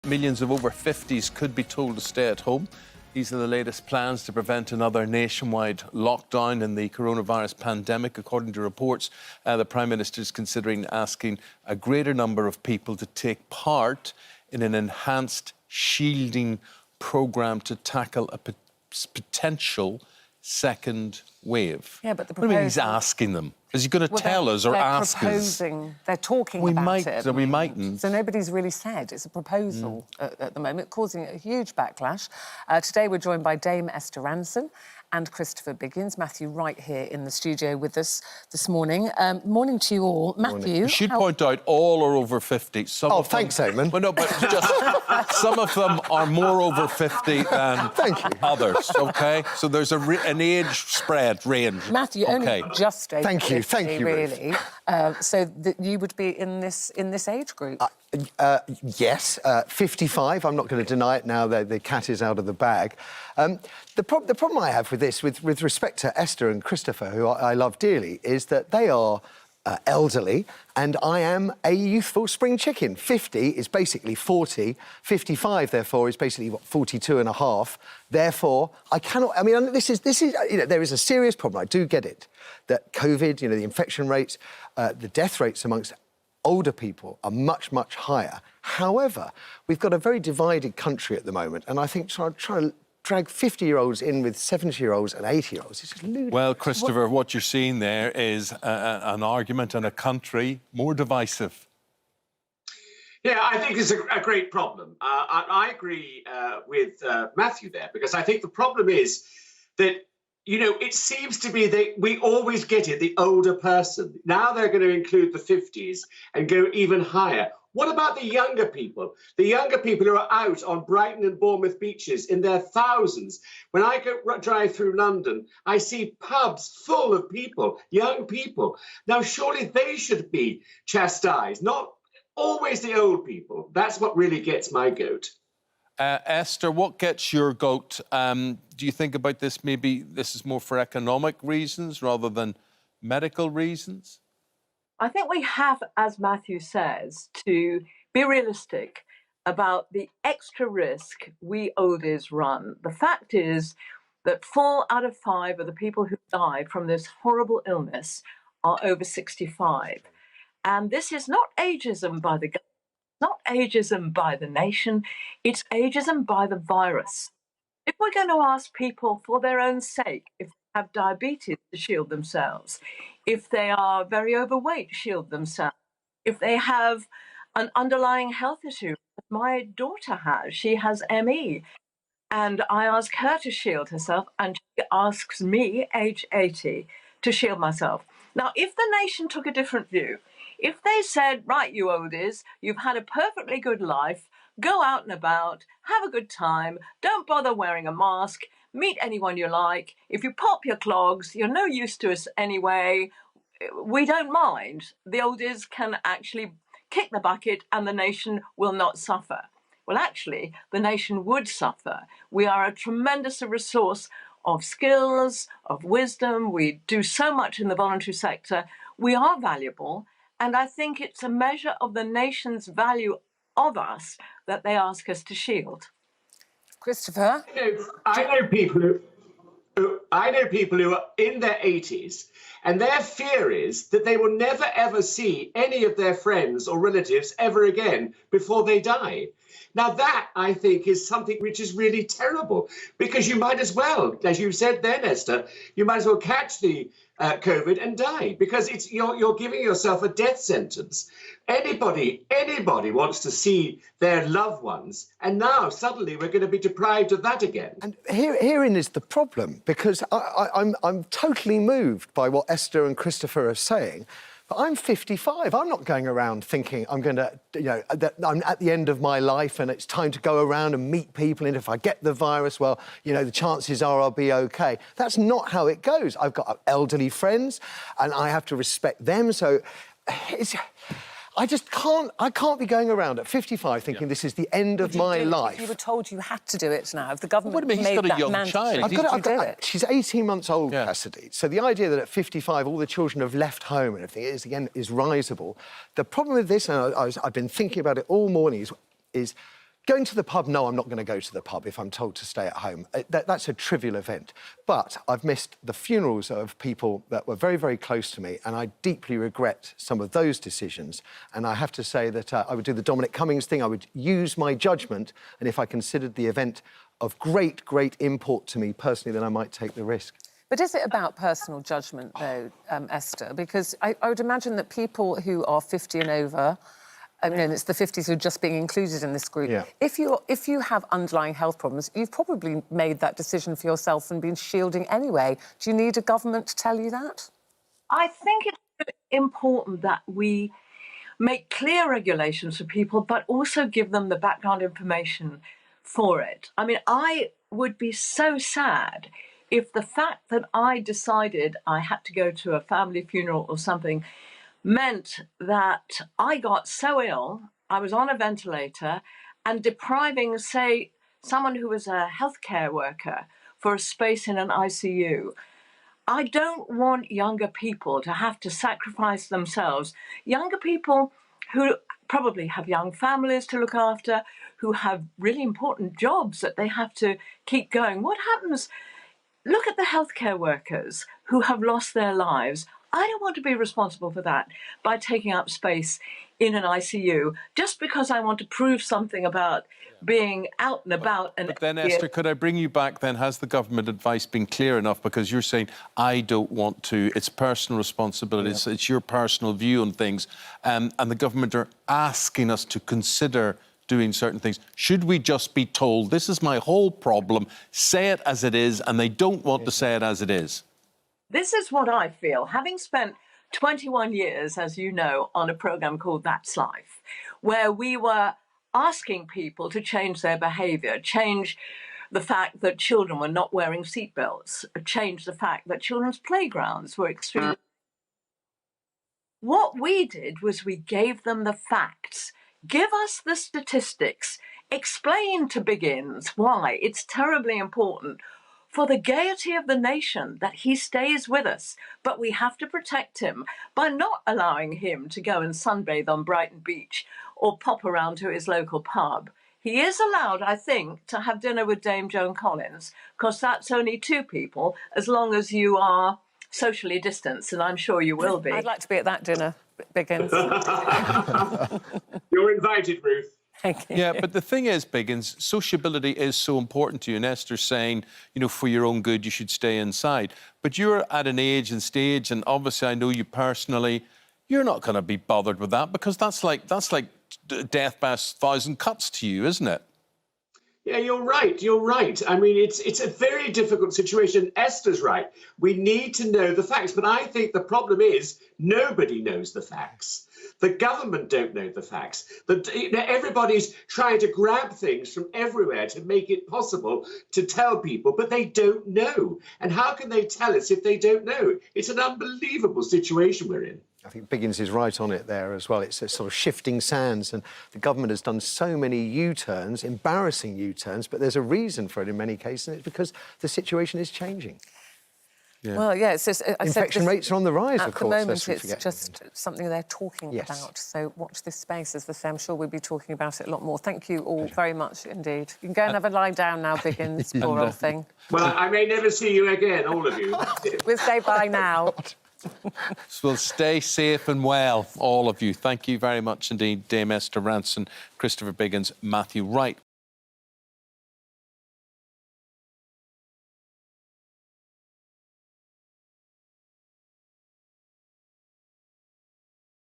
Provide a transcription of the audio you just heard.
Millions of over 50s could be told to stay at home. These are the latest plans to prevent another nationwide lockdown in the coronavirus pandemic. According to reports, the Prime Minister is considering asking a greater number of people to take part in an enhanced shielding programme to tackle a potential second wave. Yeah, but the What do you mean he's asking them? Is he going to tell us or ask us? They're talking about it. So we mightn't. So nobody's really said. It's a proposal at the moment, causing a huge backlash. Today we're joined by Dame Esther Rantzen and Christopher Biggins. Matthew right here in the studio with us this morning. Morning to you all. Matthew... You should point out all are over 50. Thanks, Eamonn. Well, no, but just some of them are more over 50 than others, OK? So there's an age spread range. Matthew, only just over 50, Thank you, really. So you would be in this age group? Yes, 55. I'm not going to deny it now. The cat is out of the bag. The problem I have with this, with respect to Esther and Christopher, who I love dearly, is that they are elderly and I am a youthful spring chicken. 50 is basically 40. 55, therefore, is basically, 42 and a half. Therefore, I cannot... I mean, this is there is a serious problem. I do get it, that COVID, the infection rates, the death rates amongst older people are much, much higher. However, we've got a very divided country at the moment, and I think trying to drag 50-year-olds in with 70-year-olds and 80-year-olds is just ludicrous. Well, Christopher, what you're seeing there is an argument and a country more divisive. Yeah, I think it's a great problem. I agree with Matthew there, because I think the problem is that it seems to be that we always get it, the older person. Now they're going to include the 50s and go even higher. What about the younger people? The younger people who are out on Brighton and Bournemouth beaches in their thousands. When I drive through London, I see pubs full of people, young people. Now, surely they should be chastised, not always the old people. That's what really gets my goat. Esther, what gets your goat? Do you think about this, maybe this is more for economic reasons rather than medical reasons? I think we have, as Matthew says, to be realistic about the extra risk we oldies run. The fact is that 4 out of 5 of the people who die from this horrible illness are over 65. And this is not ageism by the government. Not ageism by the nation, it's ageism by the virus. If we're going to ask people for their own sake, if they have diabetes, to shield themselves, if they are very overweight, shield themselves, if they have an underlying health issue, my daughter has, she has ME, and I ask her to shield herself, and she asks me, age 80, to shield myself. Now, if the nation took a different view, if they said, right, you oldies, you've had a perfectly good life, go out and about, have a good time, don't bother wearing a mask, meet anyone you like, if you pop your clogs, you're no use to us anyway, we don't mind. The oldies can actually kick the bucket and the nation will not suffer. Well, actually, the nation would suffer. We are a tremendous resource of skills, of wisdom, we do so much in the voluntary sector, we are valuable. And I think it's a measure of the nation's value of us that they ask us to shield. Christopher? I know people who are in their 80s, and their fear is that they will never, ever see any of their friends or relatives ever again before they die. Now, that, I think, is something which is really terrible, because you might as well, as you said then, Esther, you might as well catch the COVID and die, because you're giving yourself a death sentence. Anybody wants to see their loved ones, and now suddenly we're going to be deprived of that again. And herein is the problem, because I'm totally moved by what Esther and Christopher are saying. But I'm 55. I'm not going around thinking I'm going to, that I'm at the end of my life and it's time to go around and meet people. And if I get the virus, well, the chances are I'll be OK. That's not how it goes. I've got elderly friends and I have to respect them. So I can't be going around at 55 thinking this is the end of my life. If you were told you had to do it now, if the government made that mandatory... I've got it. She's 18 months old, Cassidy. So the idea that at 55 all the children have left home and everything is risible. The problem with this, and I've been thinking about it all morning, is Going to the pub, no, I'm not going to go to the pub if I'm told to stay at home. That's a trivial event. But I've missed the funerals of people that were very, very close to me, and I deeply regret some of those decisions. And I have to say that I would do the Dominic Cummings thing. I would use my judgment, and if I considered the event of great, great import to me personally, then I might take the risk. But is it about personal judgment, though, Esther? Because I would imagine that people who are 50 and over, I mean, it's the 50s who are just being included in this group. Yeah. If you have underlying health problems, you've probably made that decision for yourself and been shielding anyway. Do you need a government to tell you that? I think it's important that we make clear regulations for people, but also give them the background information for it. I mean, I would be so sad if the fact that I decided I had to go to a family funeral or something meant that I got so ill, I was on a ventilator, and depriving, say, someone who was a healthcare worker for a space in an ICU. I don't want younger people to have to sacrifice themselves. Younger people who probably have young families to look after, who have really important jobs that they have to keep going. What happens? Look at the healthcare workers who have lost their lives. I don't want to be responsible for that by taking up space in an ICU just because I want to prove something about being out and about. But then, Esther, could I bring you back then? Has the government advice been clear enough? Because you're saying, I don't want to, it's personal responsibility, it's your personal view on things, and the government are asking us to consider doing certain things. Should we just be told, this is my whole problem, say it as it is, and they don't want to say it as it is? This is what I feel, having spent 21 years, as you know, on a programme called That's Life, where we were asking people to change their behaviour, change the fact that children were not wearing seatbelts, change the fact that children's playgrounds were extremely... What we did was we gave them the facts. Give us the statistics. Explain to Biggins why it's terribly important for the gaiety of the nation that he stays with us. But we have to protect him by not allowing him to go and sunbathe on Brighton Beach or pop around to his local pub. He is allowed, I think, to have dinner with Dame Joan Collins, because that's only two people, as long as you are socially distanced, and I'm sure you will be. I'd like to be at that dinner, Biggins. You're invited, Ruth. Thank you. Yeah, but the thing is, Biggins, sociability is so important to you. And Esther's saying, you know, for your own good, you should stay inside. But you're at an age and stage, and obviously I know you personally, you're not going to be bothered with that, because that's like death by 1,000 cuts to you, isn't it? Yeah, you're right. You're right. I mean, it's a very difficult situation. Esther's right. We need to know the facts. But I think the problem is nobody knows the facts. The government don't know the facts. Everybody's trying to grab things from everywhere to make it possible to tell people, but they don't know. And how can they tell us if they don't know? It's an unbelievable situation we're in. I think Biggins is right on it there as well. It's a sort of shifting sands, and the government has done so many U-turns, embarrassing U-turns, but there's a reason for it in many cases, and it's because the situation is changing. Yeah. Well, yeah, it's just... Infection rates are on the rise, of course. At the moment, it's just something they're talking Yes. about. So watch this space, as they say. I'm sure we'll be talking about it a lot more. Thank you all very much indeed. You can go and have a lie down now, Biggins, poor old thing. Well, I may never see you again, all of you. We'll say bye now. So we'll stay safe and well, all of you. Thank you very much indeed, Dame Esther Rantzen, Christopher Biggins, Matthew Wright.